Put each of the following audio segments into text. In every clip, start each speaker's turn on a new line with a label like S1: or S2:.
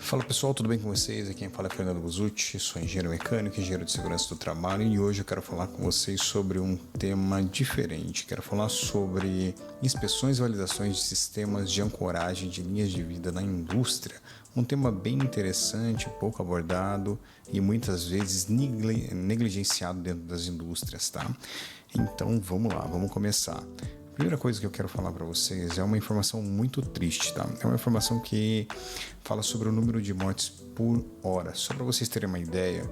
S1: Fala pessoal, tudo bem com vocês? Aqui quem fala é Fernando Buzutti, sou engenheiro mecânico, engenheiro de segurança do trabalho e hoje eu quero falar com vocês sobre um tema diferente. Quero falar sobre inspeções e validações de sistemas de ancoragem de linhas de vida na indústria. Um tema bem interessante, pouco abordado e muitas vezes negligenciado dentro das indústrias, tá? Então vamos lá, vamos começar. A primeira coisa que eu quero falar para vocês é uma informação muito triste, tá? É uma informação que fala sobre o número de mortes por hora. Só para vocês terem uma ideia,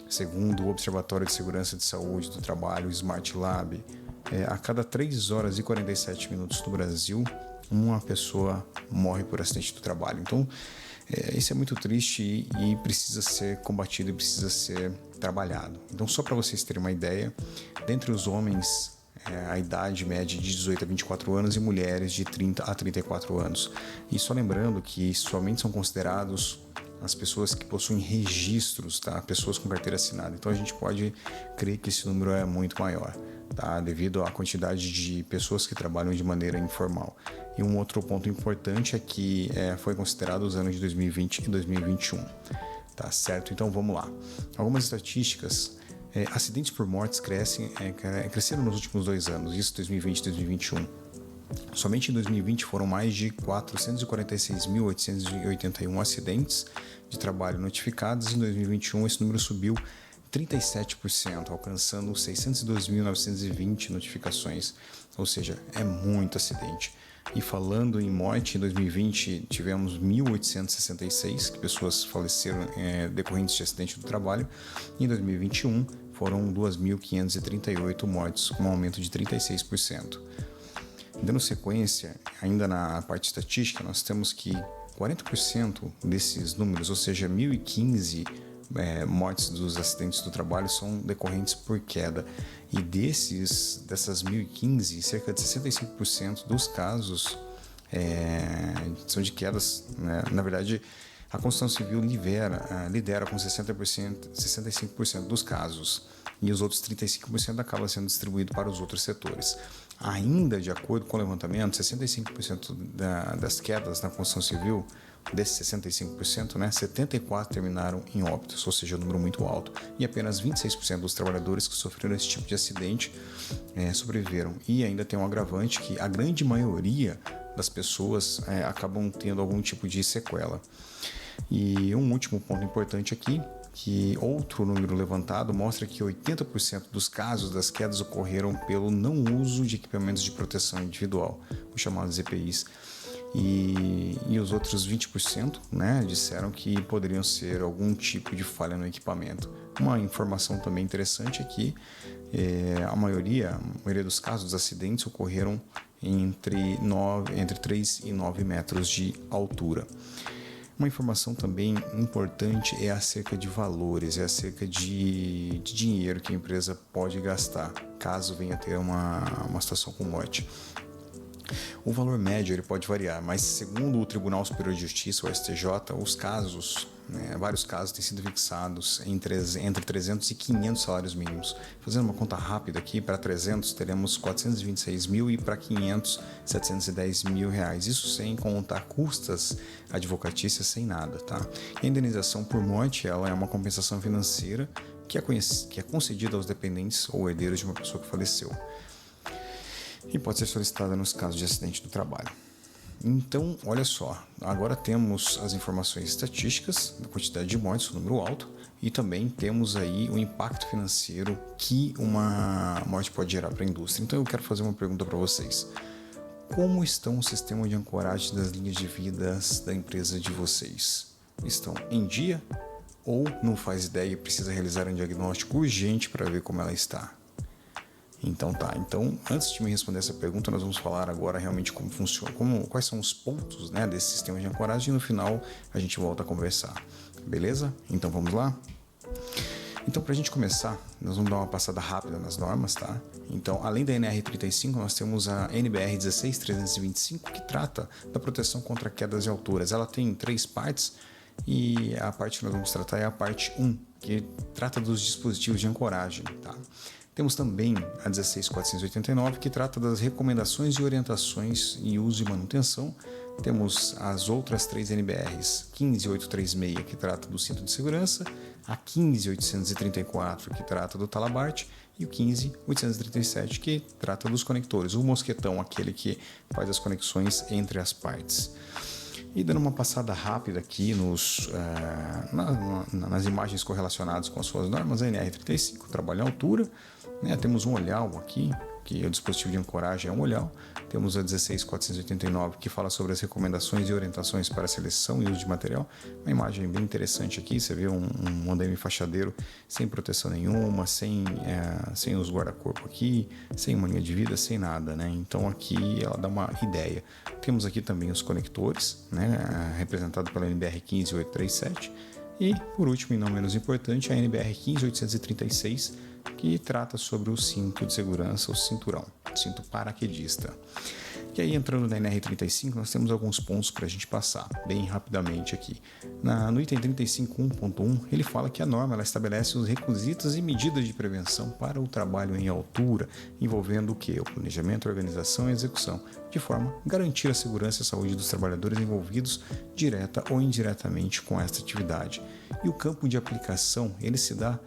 S1: segundo o Observatório de Segurança de Saúde do Trabalho, o Smart Lab, a cada 3 horas e 47 minutos no Brasil, uma pessoa morre por acidente do trabalho. Então, isso é muito triste e precisa ser combatido e precisa ser trabalhado. Então, só para vocês terem uma ideia, dentre os homens, a idade média de 18 a 24 anos e mulheres de 30 a 34 anos. E só lembrando que somente são considerados as pessoas que possuem registros, tá? Pessoas com carteira assinada. Então a gente pode crer que esse número é muito maior, tá? Devido à quantidade de pessoas que trabalham de maneira informal. E um outro ponto importante é que foi considerado os anos de 2020 e 2021, tá certo? Então vamos lá. Algumas estatísticas. Acidentes por mortes cresceram nos últimos 2 anos, isso 2020 e 2021. Somente em 2020 foram mais de 446.881 acidentes de trabalho notificados e em 2021 esse número subiu 37%, alcançando 602.920 notificações, ou seja, é muito acidente. E falando em morte, em 2020 tivemos 1.866 pessoas faleceram decorrentes de acidente do trabalho, e em 2021 foram 2.538 mortes, com um aumento de 36%. Dando sequência, ainda na parte estatística, nós temos que 40% desses números, ou seja, 1.015 mortes dos acidentes do trabalho são decorrentes por queda. E dessas 1.015, cerca de 65% dos casos são de quedas, né? Na verdade, a Constituição Civil lidera com 65% dos casos e os outros 35% acabam sendo distribuídos para os outros setores. Ainda de acordo com o levantamento, 65% das quedas na Constituição Civil, desses 65%, 74% terminaram em óbitos, ou seja, um número muito alto, e apenas 26% dos trabalhadores que sofreram esse tipo de acidente sobreviveram. E ainda tem um agravante que a grande maioria das pessoas acabam tendo algum tipo de sequela. E um último ponto importante aqui, que outro número levantado mostra que 80% dos casos das quedas ocorreram pelo não uso de equipamentos de proteção individual, os chamados EPIs. E os outros 20% disseram que poderiam ser algum tipo de falha no equipamento. Uma informação também interessante é que a maioria dos casos dos acidentes ocorreram entre 3 e 9 metros de altura. Uma informação também importante é acerca de valores, é acerca de dinheiro que a empresa pode gastar caso venha a ter uma situação com morte. O valor médio ele pode variar, mas segundo o Tribunal Superior de Justiça, o STJ, os casos, vários casos têm sido fixados entre 300 e 500 salários mínimos. Fazendo uma conta rápida aqui, para 300 teremos 426 mil e para 500, 710 mil reais. Isso sem contar custas advocatícias, sem nada, tá? E a indenização por morte ela é uma compensação financeira que é concedida aos dependentes ou herdeiros de uma pessoa que faleceu. E pode ser solicitada nos casos de acidente do trabalho. Então, olha só, agora temos as informações estatísticas da quantidade de mortes, o número alto, e também temos aí o impacto financeiro que uma morte pode gerar para a indústria. Então eu quero fazer uma pergunta para vocês. Como estão o sistema de ancoragem das linhas de vida da empresa de vocês? Estão em dia ou não faz ideia e precisa realizar um diagnóstico urgente para ver como ela está? Então antes de me responder essa pergunta, nós vamos falar agora realmente como funciona, quais são os pontos desse sistema de ancoragem e no final a gente volta a conversar, beleza? Então vamos lá? Então para a gente começar, nós vamos dar uma passada rápida nas normas, tá? Então além da NR35, nós temos a NBR 16325 que trata da proteção contra quedas de alturas. Ela tem 3 partes e a parte que nós vamos tratar é a parte 1, que trata dos dispositivos de ancoragem, tá? Temos também a 16489, que trata das recomendações e orientações e uso e manutenção Temos as outras 3 NBRs, 15836, que trata do cinto de segurança, a 15834, que trata do talabarte, e o 15837, que trata dos conectores. O mosquetão, aquele que faz as conexões entre as partes. E dando uma passada rápida aqui nas imagens correlacionadas com as suas normas, a NR35 trabalha em altura, né? Temos um olhal aqui, que é o dispositivo de ancoragem é um olhal. Temos a 16489, que fala sobre as recomendações e orientações para a seleção e uso de material. Uma imagem bem interessante aqui, você vê um andaime fachadeiro sem proteção nenhuma, sem os guarda-corpo aqui, sem uma linha de vida, sem nada, né? Então aqui ela dá uma ideia. Temos aqui também os conectores, né? Representado pela NBR 15837. E, por último e não menos importante, a NBR 15836, que trata sobre o cinto de segurança, o cinturão, cinto paraquedista. E aí, entrando na NR35, nós temos alguns pontos para a gente passar bem rapidamente aqui. No item 35.1.1, ele fala que a norma ela estabelece os requisitos e medidas de prevenção para o trabalho em altura, envolvendo o quê? O planejamento, organização e execução, de forma a garantir a segurança e a saúde dos trabalhadores envolvidos direta ou indiretamente com esta atividade. E o campo de aplicação, ele se dá,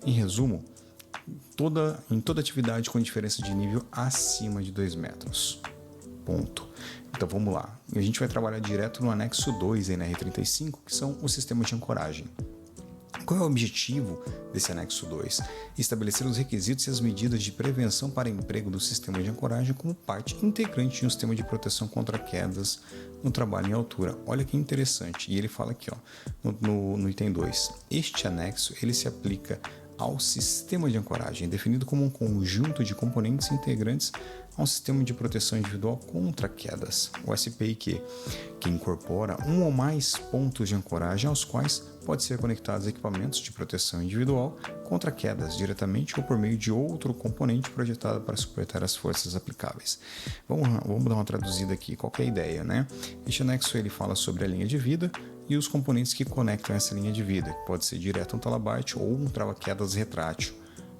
S1: em resumo, em toda atividade com diferença de nível acima de 2 metros. Ponto. Então vamos lá. A gente vai trabalhar direto no anexo 2 NR35, que são os sistemas de ancoragem. Qual é o objetivo desse anexo 2? Estabelecer os requisitos e as medidas de prevenção para emprego do sistema de ancoragem como parte integrante de um sistema de proteção contra quedas no trabalho em altura. Olha que interessante. E ele fala aqui, no item 2. Este anexo ele se aplica ao sistema de ancoragem, definido como um conjunto de componentes integrantes a um sistema de proteção individual contra quedas, o SPIQ, que incorpora um ou mais pontos de ancoragem aos quais pode ser conectados equipamentos de proteção individual contra quedas, diretamente ou por meio de outro componente projetado para suportar as forças aplicáveis. Vamos dar uma traduzida aqui. Qual que é a ideia, né? Este anexo ele fala sobre a linha de vida e os componentes que conectam essa linha de vida, que pode ser direto um talabarte ou um trava-quedas retrátil,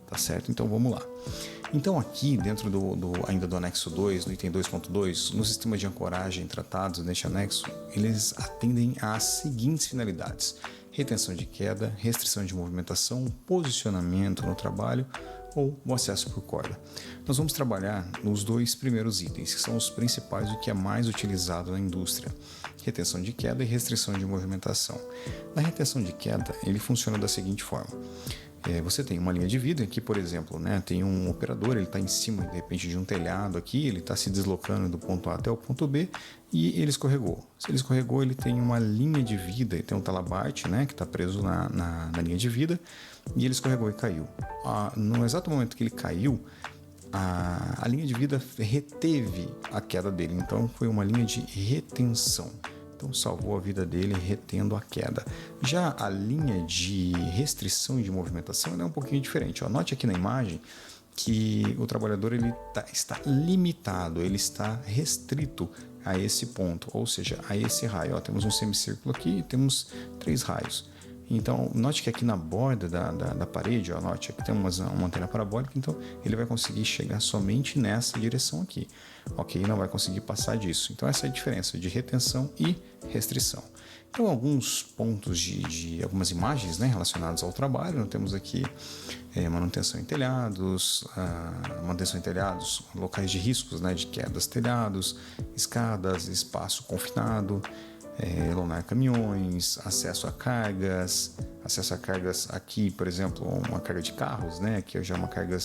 S1: tá certo? Então vamos lá. Então aqui dentro ainda do anexo 2, no item 2.2, no sistema de ancoragem tratados neste anexo, eles atendem às seguintes finalidades: retenção de queda, restrição de movimentação, posicionamento no trabalho ou o acesso por corda. Nós vamos trabalhar nos 2 primeiros itens, que são os principais, o que é mais utilizado na indústria: retenção de queda e restrição de movimentação. Na retenção de queda, ele funciona da seguinte forma. Você tem uma linha de vida aqui, por exemplo, né? Tem um operador, ele está em cima, de repente, de um telhado aqui, ele está se deslocando do ponto A até o ponto B e ele escorregou. Se ele escorregou, ele tem uma linha de vida, ele tem um talabarte, né? Que está preso na linha de vida, e ele escorregou e caiu. No exato momento que ele caiu, a linha de vida reteve a queda dele, então foi uma linha de retenção. Então salvou a vida dele retendo a queda. Já a linha de restrição de movimentação é um pouquinho diferente. Note aqui na imagem que o trabalhador está limitado, ele está restrito a esse ponto, ou seja, a esse raio. Temos um semicírculo aqui e temos 3 raios. Então, note que aqui na borda da parede, note aqui tem uma antena parabólica, então ele vai conseguir chegar somente nessa direção aqui, ok? Não vai conseguir passar disso. Então, essa é a diferença de retenção e restrição. Então, alguns pontos de algumas imagens, né, relacionadas ao trabalho. Nós temos aqui manutenção em telhados, locais de riscos, né, de quedas, telhados, escadas, espaço confinado, lonar caminhões, acesso a cargas aqui, por exemplo, uma carga de carros, né? Aqui já uma carga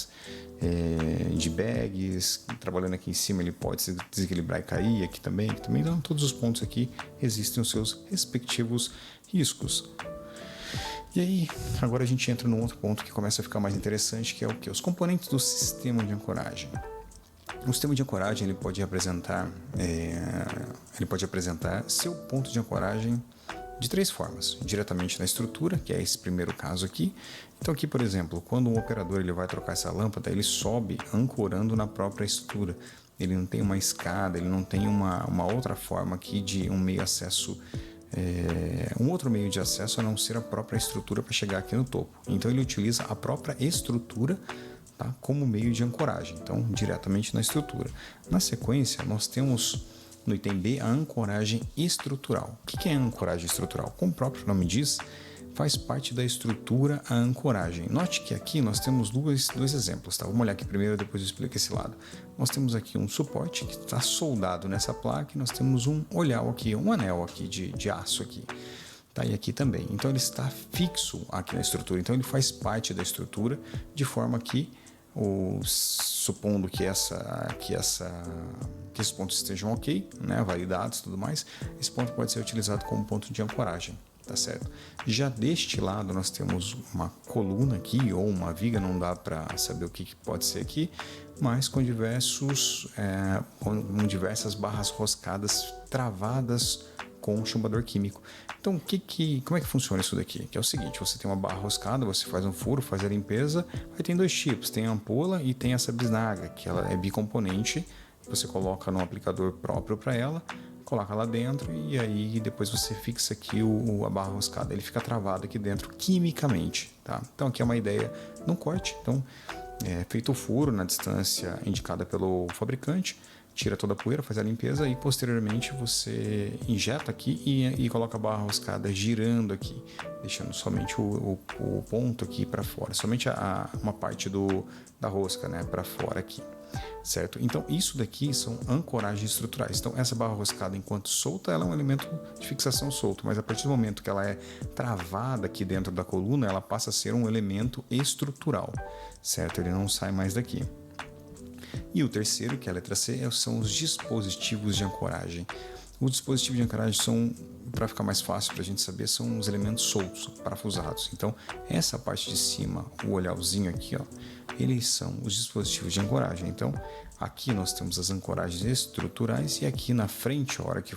S1: de bags, trabalhando aqui em cima ele pode se desequilibrar e cair, aqui também, então todos os pontos aqui existem os seus respectivos riscos. E aí, agora a gente entra num outro ponto que começa a ficar mais interessante, que é o quê? Os componentes do sistema de ancoragem. O sistema de ancoragem ele pode apresentar seu ponto de ancoragem de 3 formas: diretamente na estrutura, que é esse primeiro caso aqui. Então aqui, por exemplo, quando um operador ele vai trocar essa lâmpada, ele sobe ancorando na própria estrutura. Ele não tem uma escada, ele não tem uma outra forma aqui de um meio acesso, um outro meio de acesso a não ser a própria estrutura para chegar aqui no topo. Então ele utiliza a própria estrutura, tá, como meio de ancoragem, então diretamente na estrutura. Na sequência, nós temos No item B, a ancoragem estrutural. O que é a ancoragem estrutural? Como o próprio nome diz, faz parte da estrutura a ancoragem. Note que aqui nós temos dois exemplos, tá? Vamos olhar aqui primeiro, depois eu explico esse lado. Nós temos aqui um suporte que está soldado nessa placa e nós temos um olhal aqui, um anel aqui de aço aqui. Tá, e aqui também. Então ele está fixo aqui na estrutura, então ele faz parte da estrutura de forma que, supondo que esses pontos estejam ok, né, validados e tudo mais, esse ponto pode ser utilizado como ponto de ancoragem. Tá certo? Já deste lado nós temos uma coluna aqui ou uma viga, não dá para saber o que pode ser aqui, mas com diversas barras roscadas travadas com um chumbador químico. Então, como é que funciona isso daqui? Que é o seguinte, você tem uma barra roscada, você faz um furo, faz a limpeza, aí tem dois tipos, tem a ampola e tem essa bisnaga, que ela é bicomponente, você coloca num aplicador próprio para ela, coloca lá dentro e aí depois você fixa aqui a barra roscada. Ele fica travado aqui dentro quimicamente, tá? Então aqui é uma ideia no corte. Então é feito o furo na distância indicada pelo fabricante, tira toda a poeira, faz a limpeza e posteriormente você injeta aqui e coloca a barra roscada girando aqui, deixando somente o ponto aqui para fora, somente uma parte da rosca, né, para fora aqui. Certo? Então isso daqui são ancoragens estruturais. Então essa barra roscada, enquanto solta, ela é um elemento de fixação solto, mas a partir do momento que ela é travada aqui dentro da coluna, ela passa a ser um elemento estrutural, certo? Ele não sai mais daqui. E o terceiro, que é a letra C, são os dispositivos de ancoragem. Os dispositivos de ancoragem são, para ficar mais fácil para a gente saber, são os elementos soltos, parafusados. Então, essa parte de cima, o olhalzinho aqui, ó, eles são os dispositivos de ancoragem. Então, aqui nós temos as ancoragens estruturais e aqui na frente, a hora que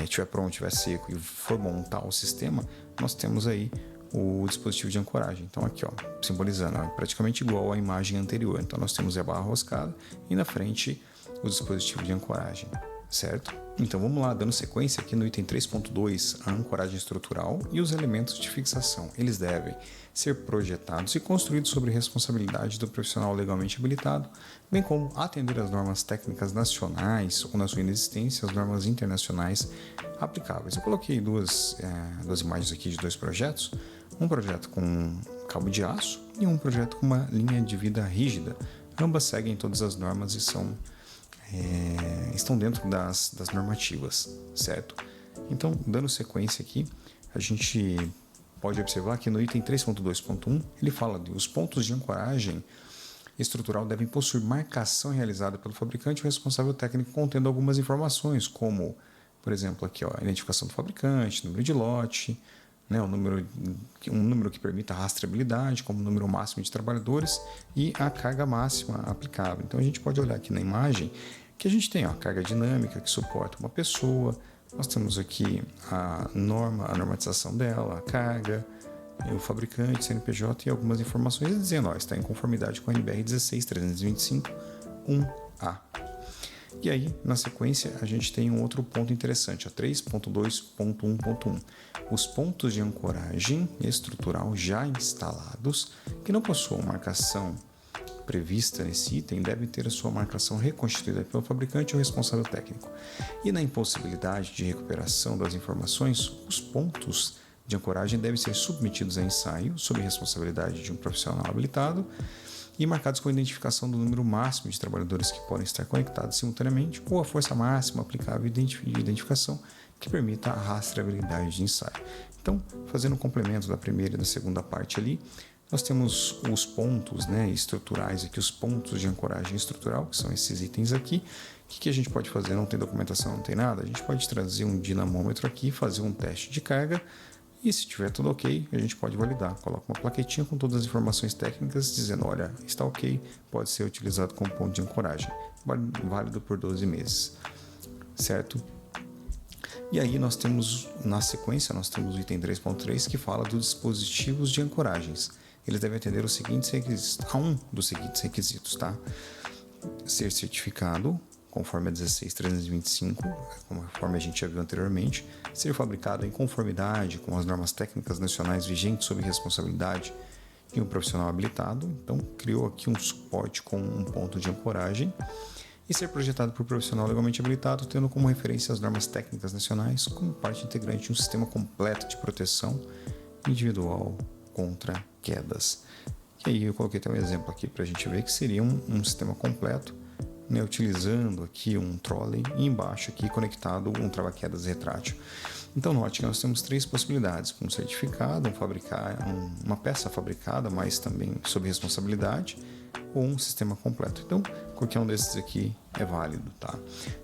S1: estiver pronto, estiver seco e for montar o sistema, nós temos aí o dispositivo de ancoragem. Então aqui, ó, simbolizando, é praticamente igual à imagem anterior. Então nós temos a barra roscada e na frente o dispositivo de ancoragem, certo? Então vamos lá, dando sequência aqui no item 3.2, a ancoragem estrutural e os elementos de fixação. Eles devem ser projetados e construídos sob responsabilidade do profissional legalmente habilitado, bem como atender às normas técnicas nacionais ou, na sua inexistência, as normas internacionais aplicáveis. Eu coloquei duas imagens aqui de dois projetos, um projeto com cabo de aço e um projeto com uma linha de vida rígida. Ambas seguem todas as normas e estão dentro das normativas, certo? Então, dando sequência aqui, a gente pode observar que no item 3.2.1 ele fala que os pontos de ancoragem estrutural devem possuir marcação realizada pelo fabricante ou responsável técnico contendo algumas informações, como, por exemplo, aqui, ó, a identificação do fabricante, número de lote, né, um número que permita a rastreabilidade, como o número máximo de trabalhadores e a carga máxima aplicável. Então a gente pode olhar aqui na imagem que a gente tem a carga dinâmica que suporta uma pessoa, nós temos aqui a normatização dela, a carga, o fabricante, CNPJ e algumas informações dizendo, ó, está em conformidade com a NBR 16325-1A. E aí, na sequência, a gente tem um outro ponto interessante, a 3.2.1.1. Os pontos de ancoragem estrutural já instalados, que não possuam marcação prevista nesse item, devem ter a sua marcação reconstituída pelo fabricante ou responsável técnico. E na impossibilidade de recuperação das informações, os pontos de ancoragem devem ser submetidos a ensaio sob responsabilidade de um profissional habilitado e marcados com a identificação do número máximo de trabalhadores que podem estar conectados simultaneamente ou a força máxima aplicável de identificação que permita a rastreabilidade de ensaio. Então, fazendo um complemento da primeira e da segunda parte ali, nós temos os pontos, né, estruturais aqui, os pontos de ancoragem estrutural, que são esses itens aqui. O que a gente pode fazer? Não tem documentação, não tem nada. A gente pode trazer um dinamômetro aqui, fazer um teste de carga e se tiver tudo ok, a gente pode validar. Coloca uma plaquetinha com todas as informações técnicas dizendo, olha, está ok, pode ser utilizado como ponto de ancoragem. Válido por 12 meses, certo? E aí nós temos, na sequência, nós temos o item 3.3 que fala dos dispositivos de ancoragens. Eles devem atender os seguintes requisitos, a um dos seguintes requisitos, tá? Ser certificado, conforme a 16325, conforme a gente já viu anteriormente, ser fabricado em conformidade com as normas técnicas nacionais vigentes sob responsabilidade de um profissional habilitado. Então, criou aqui um suporte com um ponto de ancoragem e ser projetado por profissional legalmente habilitado, tendo como referência as normas técnicas nacionais como parte integrante de um sistema completo de proteção individual contra quedas. E aí eu coloquei até um exemplo aqui para a gente ver que seria um sistema completo, né, utilizando aqui um trolley e embaixo aqui conectado um trava-quedas retrátil. Então note que nós temos 3 possibilidades: um certificado, uma peça fabricada, mas também sob responsabilidade, ou um sistema completo. Então qualquer um desses aqui é válido, tá?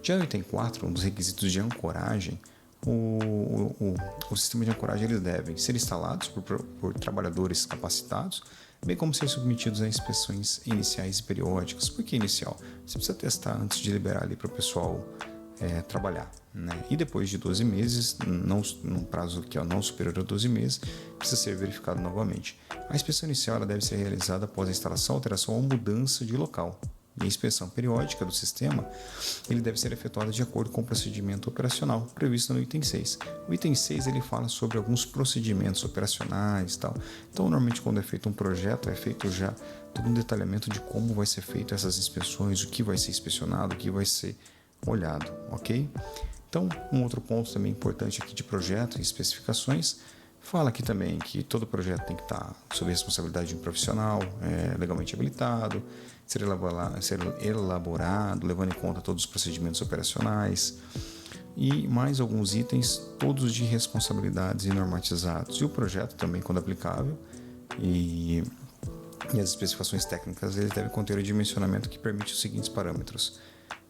S1: Já no item 4, um dos requisitos de ancoragem, o sistema de ancoragem eles devem ser instalados por trabalhadores capacitados, bem como ser submetidos a inspeções iniciais e periódicas. Por que inicial? Você precisa testar antes de liberar ali para o pessoal trabalhar, né? E depois de 12 meses, num prazo que é não superior a 12 meses, precisa ser verificado novamente. A inspeção inicial ela deve ser realizada após a instalação, alteração ou mudança de local. E a inspeção periódica do sistema ele deve ser efetuada de acordo com o procedimento operacional previsto no item 6. O item 6 ele fala sobre alguns procedimentos operacionais e tal. Então, normalmente, quando é feito um projeto, é feito já todo um detalhamento de como vai ser feito essas inspeções, o que vai ser inspecionado, o que vai ser olhado, ok? Então, um outro ponto também importante aqui de projeto e especificações, fala aqui também que todo projeto tem que estar sob responsabilidade de um profissional legalmente habilitado, ser elaborado, levando em conta todos os procedimentos operacionais e mais alguns itens, todos de responsabilidades e normatizados. E o projeto também, quando aplicável, e as especificações técnicas, eles devem conter o dimensionamento que permite os seguintes parâmetros: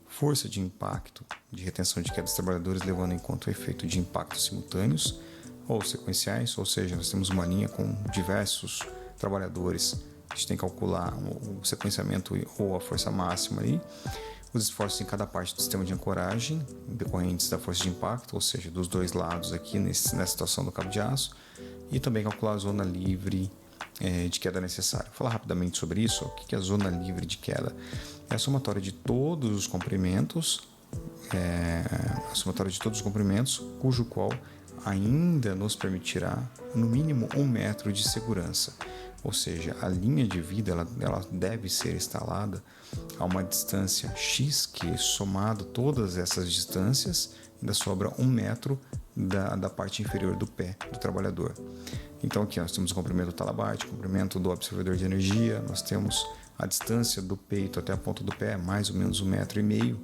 S1: força de impacto de retenção de queda dos trabalhadores, levando em conta o efeito de impactos simultâneos ou sequenciais, ou seja, nós temos uma linha com diversos trabalhadores, a gente tem que calcular o sequenciamento ou a força máxima ali, os esforços em cada parte do sistema de ancoragem decorrentes da força de impacto, ou seja, dos dois lados aqui nessa situação do cabo de aço, e também calcular a zona livre de queda necessária. Vou falar rapidamente sobre isso. O que é a zona livre de queda? É a somatória de todos os comprimentos, cujo qual ainda nos permitirá no mínimo 1 metro de segurança. Ou seja, a linha de vida ela deve ser instalada a uma distância X, que somado todas essas distâncias, ainda sobra 1 metro da parte inferior do pé do trabalhador. Então aqui nós temos o comprimento do talabarte, o comprimento do absorvedor de energia, nós temos a distância do peito até a ponta do pé, mais ou menos 1,5 metro.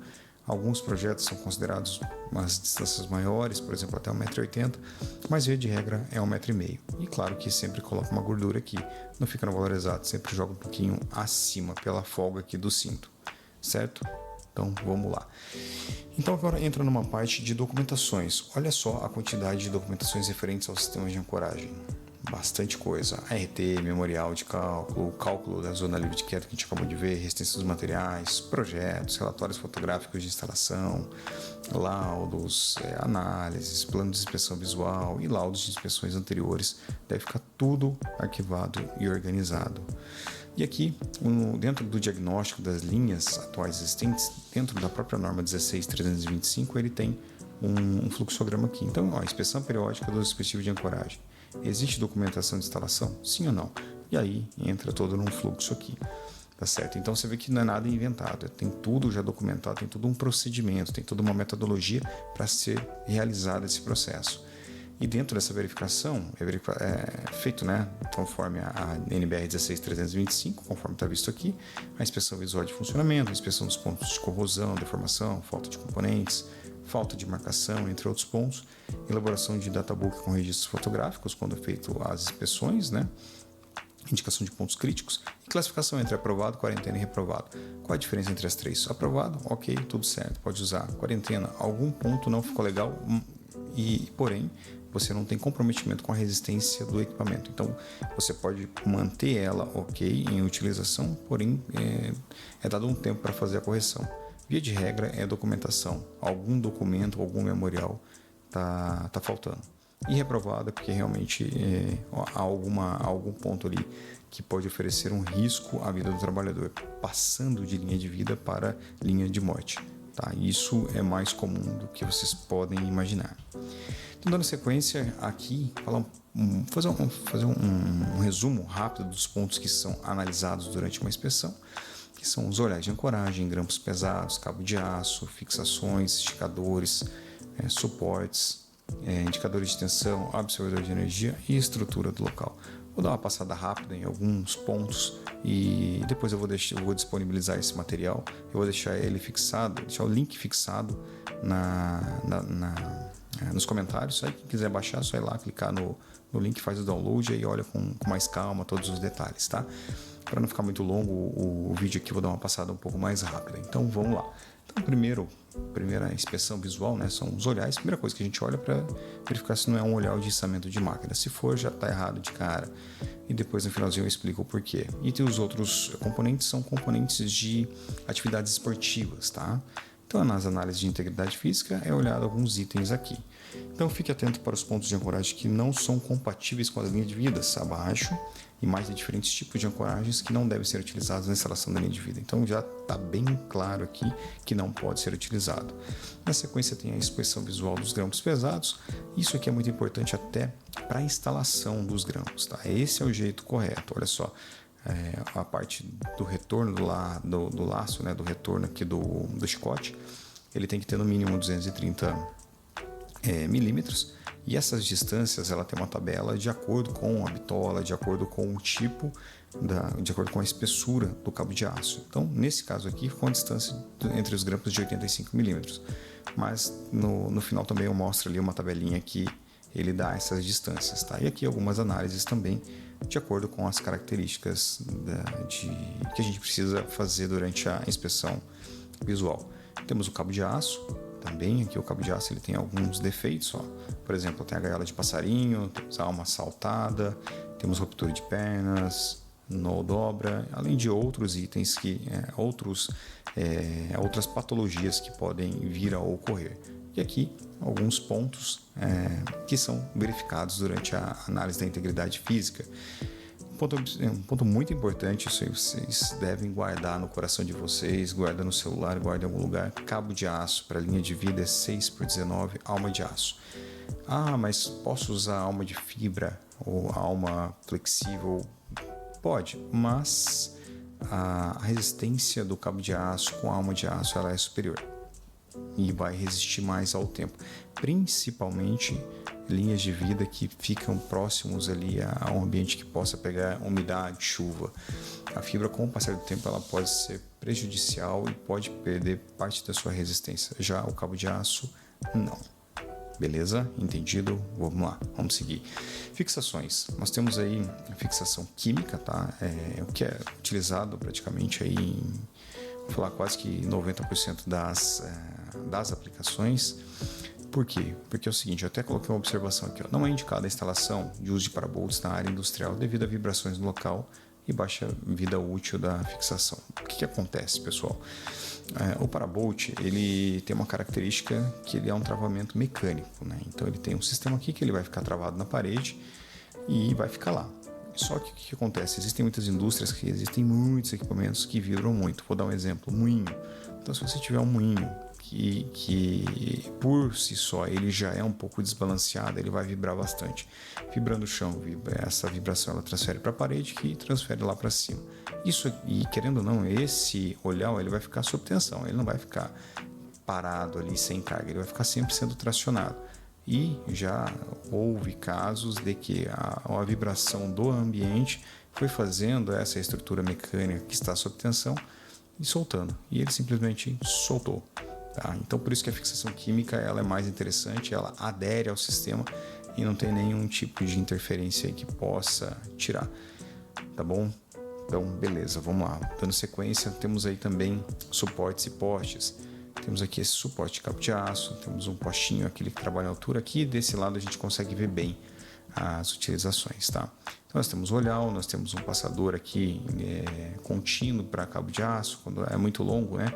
S1: Alguns projetos são considerados umas distâncias maiores, por exemplo, até 1,80 m, mas via de regra é 1,5 m. E claro que sempre coloca uma gordura aqui, não fica no valor exato, sempre joga um pouquinho acima pela folga aqui do cinto, certo? Então vamos lá. Então agora entra numa parte de documentações. Olha só a quantidade de documentações referentes ao sistema de ancoragem. Bastante coisa: RT, memorial de cálculo, cálculo da zona livre de queda que a gente acabou de ver, resistência dos materiais, projetos, relatórios fotográficos de instalação, laudos, análises, planos de inspeção visual e laudos de inspeções anteriores. Deve ficar tudo arquivado e organizado. E aqui, dentro do diagnóstico das linhas atuais existentes, dentro da própria norma 16325, ele tem um fluxograma aqui. Então, inspeção periódica do dispositivo de ancoragem. Existe documentação de instalação? Sim ou não? E aí entra todo num fluxo aqui, tá certo? Então você vê que não é nada inventado, tem tudo já documentado, tem todo um procedimento, tem toda uma metodologia para ser realizado esse processo. E dentro dessa verificação é feito, né, conforme a NBR 16325, conforme está visto aqui, a inspeção visual de funcionamento, a inspeção dos pontos de corrosão, deformação, falta de componentes, falta de marcação, entre outros pontos, elaboração de databook com registros fotográficos quando é feito as inspeções, né? Indicação de pontos críticos e classificação entre aprovado, quarentena e reprovado. Qual a diferença entre as três? Aprovado, ok, tudo certo, pode usar. Quarentena, algum ponto não ficou legal e, porém, você não tem comprometimento com a resistência do equipamento. Então, você pode manter ela ok em utilização, porém, é dado um tempo para fazer a correção. Via de regra é documentação, algum documento, algum memorial tá faltando. E reprovada porque realmente há algum ponto ali que pode oferecer um risco à vida do trabalhador, passando de linha de vida para linha de morte. Tá? Isso é mais comum do que vocês podem imaginar. Então, dando sequência aqui, fazer um resumo rápido dos pontos que são analisados durante uma inspeção. que são os olhares de ancoragem, grampos pesados, cabo de aço, fixações, esticadores, suportes, indicadores de tensão, absorvedor de energia e estrutura do local. Vou dar uma passada rápida em alguns pontos e depois eu vou disponibilizar esse material. Eu vou deixar ele fixado, deixar o link fixado nos comentários. Aí quem quiser baixar, é só ir lá, clicar no link, faz o download e olha com mais calma todos os detalhes, tá? Para não ficar muito longo o vídeo aqui, vou dar uma passada um pouco mais rápida. Então vamos lá. Então primeira inspeção visual, né, são os olhares. Primeira coisa que a gente olha para verificar se não é um olhar de içamento de máquina. Se for, já está errado de cara. E depois no finalzinho eu explico o porquê. E os outros componentes são componentes de atividades esportivas, tá? Então, nas análises de integridade física, é olhado alguns itens aqui. Então, fique atento para os pontos de ancoragem que não são compatíveis com as linhas de vidas abaixo e mais de diferentes tipos de ancoragens que não devem ser utilizados na instalação da linha de vida. Então, já está bem claro aqui que não pode ser utilizado. Na sequência, tem a inspeção visual dos grampos pesados. Isso aqui é muito importante até para a instalação dos grampos, tá? Esse é o jeito correto. Olha só. A parte do retorno do laço, né, do retorno aqui do chicote, ele tem que ter no mínimo 230 milímetros, e essas distâncias ela tem uma tabela de acordo com a bitola, de acordo com o tipo, de acordo com a espessura do cabo de aço. Então, nesse caso aqui, com a distância entre os grampos de 85 milímetros, mas no final também eu mostro ali uma tabelinha que ele dá essas distâncias, tá? E aqui algumas análises também de acordo com as características que a gente precisa fazer durante a inspeção visual. Temos o cabo de aço, também aqui o cabo de aço ele tem alguns defeitos, ó. Por exemplo, tem a gaiola de passarinho, temos a alma saltada, temos ruptura de pernas, nó dobra, além de outros itens outras patologias que podem vir a ocorrer. E aqui alguns pontos que são verificados durante a análise da integridade física. Um ponto muito importante, isso aí vocês devem guardar no coração de vocês, guarda no celular, guarda em algum lugar. Cabo de aço para linha de vida é 6x19, alma de aço. Ah, mas posso usar alma de fibra ou alma flexível? Pode, mas a resistência do cabo de aço com a alma de aço ela é superior e vai resistir mais ao tempo, principalmente linhas de vida que ficam próximos ali a um ambiente que possa pegar umidade, chuva. A fibra, com o passar do tempo, ela pode ser prejudicial e pode perder parte da sua resistência. Já o cabo de aço, não. Beleza? Entendido? Vamos lá, vamos seguir. Fixações. Nós temos aí a fixação química, tá? O que é utilizado praticamente aí vou falar quase que 90% das aplicações. Por quê? Porque é o seguinte, eu até coloquei uma observação aqui, ó. Não é indicada a instalação de uso de parabolts na área industrial devido a vibrações no local e baixa vida útil da fixação. O que acontece, pessoal? O parabolt, ele tem uma característica que ele é um travamento mecânico, né? Então ele tem um sistema aqui que ele vai ficar travado na parede e vai ficar lá. Só que o que acontece? Existem muitas indústrias que existem muitos equipamentos que vibram muito. Vou dar um exemplo, moinho. Então se você tiver um moinho que por si só ele já é um pouco desbalanceado, ele vai vibrar bastante. Vibrando o chão, essa vibração ela transfere para a parede que transfere lá para cima. Isso, e querendo ou não, esse olhar ele vai ficar sob tensão, ele não vai ficar parado ali sem carga, ele vai ficar sempre sendo tracionado. E já houve casos de que a vibração do ambiente foi fazendo essa estrutura mecânica que está sob tensão e soltando, e ele simplesmente soltou. Tá? Então por isso que a fixação química ela é mais interessante, ela adere ao sistema e não tem nenhum tipo de interferência que possa tirar, tá bom? Então beleza, vamos lá, dando sequência, temos aí também suportes e postes. Temos aqui esse suporte de cabo de aço, temos um postinho aquele que trabalha a altura aqui, desse lado a gente consegue ver bem as utilizações, tá? Então nós temos o olhar, nós temos um passador aqui contínuo para cabo de aço, quando é muito longo, né?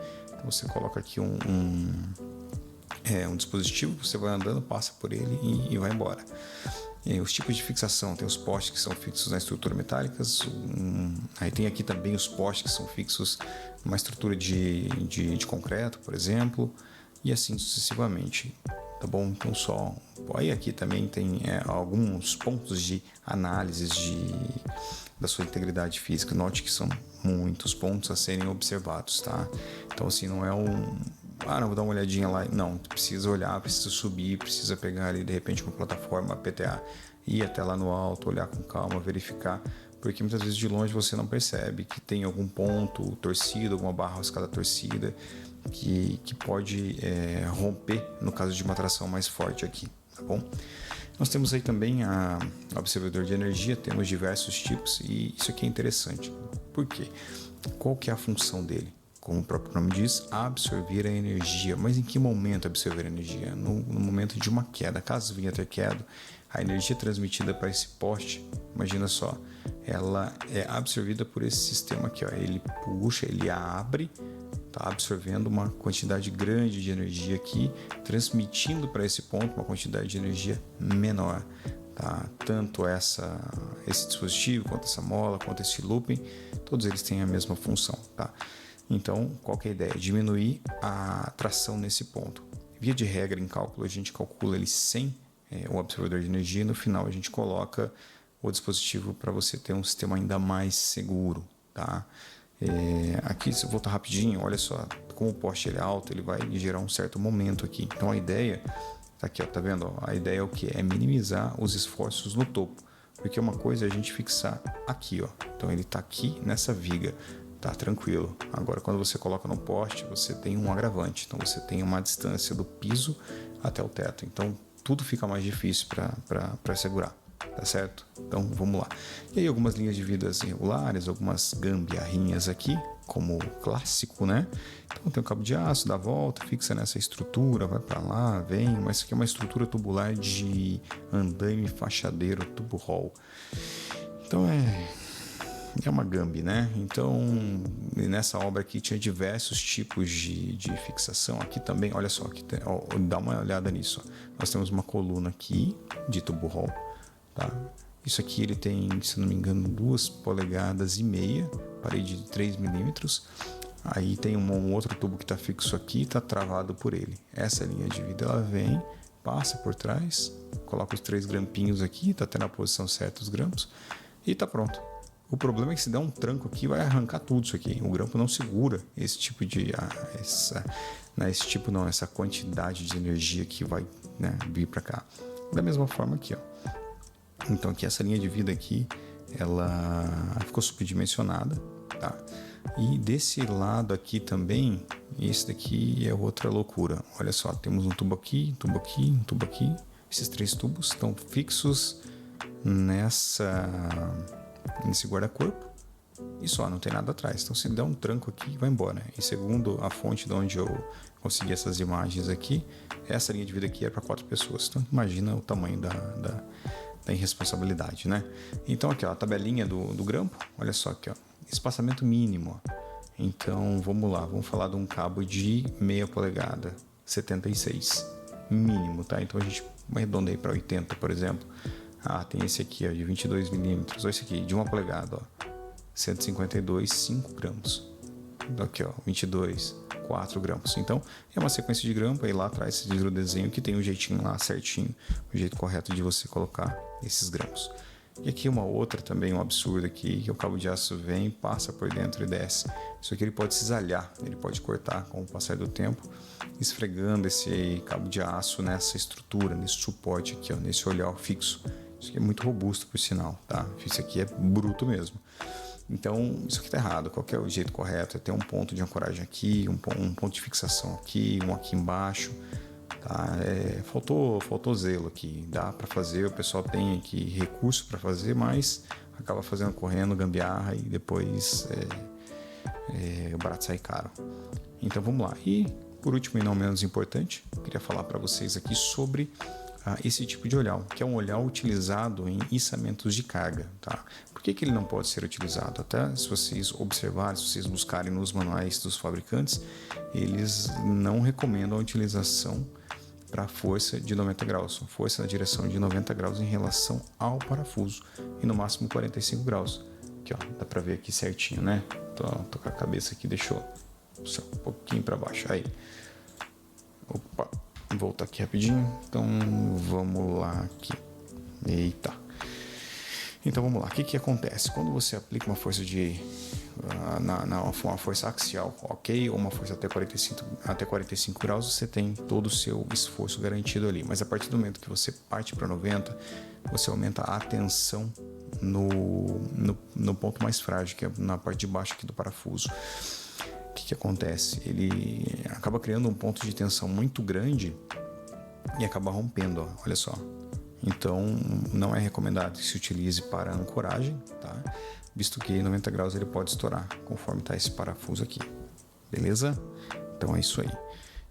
S1: Você coloca aqui um dispositivo, você vai andando, passa por ele e vai embora. Os tipos de fixação, tem os postes que são fixos na estrutura metálica, aí tem aqui também os postes que são fixos numa estrutura de concreto, por exemplo, e assim sucessivamente. tá bom? Então só... Aí aqui também tem alguns pontos de análise da sua integridade física. Note que são muitos pontos a serem observados, tá? Então assim, não é não, vou dar uma olhadinha lá. Não, precisa olhar, precisa subir, precisa pegar ali de repente uma plataforma PTA, ir até lá no alto, olhar com calma, verificar, porque muitas vezes de longe você não percebe que tem algum ponto torcido, alguma barra ou escada torcida que pode romper no caso de uma tração mais forte aqui, tá bom? Nós temos aí também o observador de energia, temos diversos tipos e isso aqui é interessante. Por quê? Qual que é a função dele? Como o próprio nome diz, absorver a energia. Mas em que momento absorver a energia? No momento de uma queda. Caso venha a ter queda, a energia transmitida para esse poste, imagina só, ela é absorvida por esse sistema aqui, ó. Ele puxa, ele abre, está absorvendo uma quantidade grande de energia aqui, transmitindo para esse ponto uma quantidade de energia menor. Tá? Tanto esse dispositivo, quanto essa mola, quanto esse looping, todos eles têm a mesma função. Tá? Então, qual que é a ideia? Diminuir a tração nesse ponto. Via de regra, em cálculo, a gente calcula ele sem o observador de energia e no final a gente coloca o dispositivo para você ter um sistema ainda mais seguro. Tá? Aqui, se eu voltar rapidinho, olha só, como o poste ele é alto, ele vai gerar um certo momento aqui. Então a ideia, tá aqui, ó, tá vendo? A ideia é o que? É minimizar os esforços no topo. Porque uma coisa é a gente fixar aqui, ó. Então ele tá aqui nessa viga, tá tranquilo. Agora quando você coloca no poste, você tem um agravante. Então você tem uma distância do piso até o teto. Então tudo fica mais difícil para segurar. Tá certo? Então vamos lá. E aí algumas linhas de vidas irregulares, algumas gambiarrinhas aqui, como clássico, né? Então tem um cabo de aço, dá a volta, fixa nessa estrutura, vai para lá, vem, mas isso aqui é uma estrutura tubular de andaime fachadeiro, tubo roll. Então é uma gambi, né? Então nessa obra aqui tinha diversos tipos de fixação. Aqui também, olha só, aqui tem, ó, dá uma olhada nisso. Ó. Nós temos uma coluna aqui de tubo roll. Tá? Isso aqui ele tem, se não me engano, 2,5 polegadas, parede de 3 milímetros. Aí tem um outro tubo que está fixo aqui e está travado por ele. Essa linha de vida ela vem, passa por trás, coloca os 3 grampinhos aqui, está tendo a posição certa os grampos e está pronto. O problema é que se der um tranco aqui vai arrancar tudo isso aqui. O grampo não segura esse tipo de essa quantidade de energia que vai, né, vir para cá. Da mesma forma aqui, ó. Então aqui essa linha de vida aqui, ela ficou subdimensionada, tá? E desse lado aqui também, esse daqui é outra loucura. Olha só, temos um tubo aqui, um tubo aqui, um tubo aqui. Esses 3 tubos estão fixos nesse guarda-corpo e só, não tem nada atrás. Então se der um tranco aqui, vai embora. E segundo a fonte de onde eu consegui essas imagens aqui, essa linha de vida aqui é para 4 pessoas. Então imagina o tamanho da irresponsabilidade, né? Então aqui, ó, a tabelinha do grampo, olha só aqui, ó, espaçamento mínimo, ó. Então vamos lá, vamos falar de um cabo de 0,5 polegada, 76 mínimo, tá? Então a gente arredondei para 80, por exemplo. Tem esse aqui, ó, de 22 milímetros, olha esse aqui, de 1 polegada, ó, 152, 5 grampos. Então aqui, ó, 22, 4 grampos. Então é uma sequência de grampo, aí lá atrás você diz o desenho que tem um jeitinho lá certinho, o jeito correto de você colocar esses grampos. E aqui uma outra também, um absurdo aqui, que o cabo de aço vem, passa por dentro e desce. Isso aqui ele pode cisalhar, ele pode cortar com o passar do tempo, esfregando esse cabo de aço nessa estrutura, nesse suporte aqui, ó, nesse olhar fixo. Isso aqui é muito robusto, por sinal, tá? Isso aqui é bruto mesmo. Então, isso aqui tá errado. Qual que é o jeito correto? É ter um ponto de ancoragem aqui, um ponto de fixação aqui, um aqui embaixo. Tá? Faltou zelo aqui. Dá para fazer, o pessoal tem aqui recurso para fazer, mas acaba fazendo correndo, gambiarra e depois o barato sai caro. Então, vamos lá. E, por último e não menos importante, eu queria falar para vocês aqui sobre esse tipo de olhar, que é um olhar utilizado em içamentos de carga. Tá? Por que ele não pode ser utilizado? Até se vocês observarem, se vocês buscarem nos manuais dos fabricantes, eles não recomendam a utilização para força de 90 graus, força na direção de 90 graus em relação ao parafuso e no máximo 45 graus. Aqui, ó, dá para ver aqui certinho, né? Tô com a cabeça aqui, deixou um pouquinho para baixo. Aí. Opa. voltar aqui rapidinho. Então vamos lá aqui. Eita. Então vamos lá. O que acontece? Quando você aplica uma força uma força axial, ok? Ou uma força até 45 graus, você tem todo o seu esforço garantido ali. Mas a partir do momento que você parte para 90, você aumenta a tensão no ponto mais frágil, que é na parte de baixo aqui do parafuso. O que acontece? Ele acaba criando um ponto de tensão muito grande e acaba rompendo, ó, olha só. Então não é recomendado que se utilize para ancoragem, tá? Visto que 90 graus ele pode estourar, conforme está esse parafuso aqui, beleza? Então é isso aí.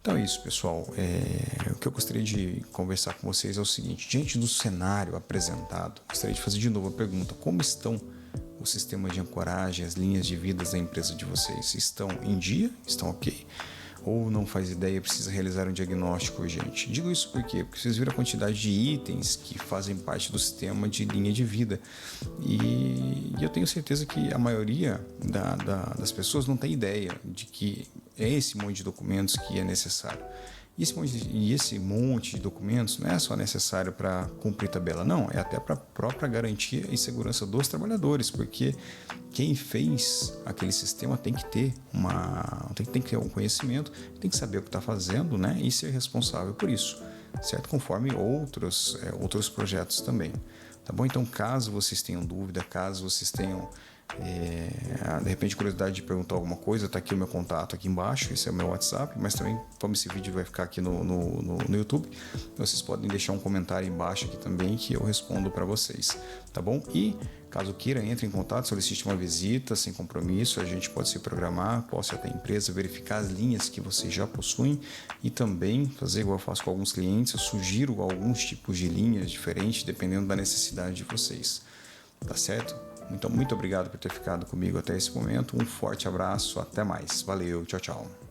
S1: Então é isso, pessoal. O que eu gostaria de conversar com vocês é o seguinte: diante do cenário apresentado, gostaria de fazer de novo a pergunta: como estão o sistema de ancoragem, as linhas de vidas da empresa de vocês? Estão em dia? Estão ok? Ou não faz ideia, precisa realizar um diagnóstico urgente? Digo isso por quê? Porque vocês viram a quantidade de itens que fazem parte do sistema de linha de vida. E eu tenho certeza que a maioria das pessoas não tem ideia de que é esse monte de documentos que é necessário. E esse monte de documentos não é só necessário para cumprir tabela, não, é até para a própria garantia e segurança dos trabalhadores, porque quem fez aquele sistema tem que ter tem que ter um conhecimento, tem que saber o que está fazendo, né, e ser responsável por isso, certo? Conforme outros projetos também, tá bom? Então, caso vocês tenham dúvida, caso vocês tenham de repente curiosidade de perguntar alguma coisa, tá aqui o meu contato aqui embaixo, esse é o meu WhatsApp, mas também, como esse vídeo vai ficar aqui no YouTube, vocês podem deixar um comentário embaixo aqui também que eu respondo para vocês, tá bom? E caso queira, entre em contato, solicite uma visita sem compromisso, a gente pode se programar, posso ir até a empresa, verificar as linhas que vocês já possuem e também fazer igual eu faço com alguns clientes, eu sugiro alguns tipos de linhas diferentes dependendo da necessidade de vocês, tá certo? Então, muito obrigado por ter ficado comigo até esse momento. Um forte abraço, até mais. Valeu, tchau, tchau.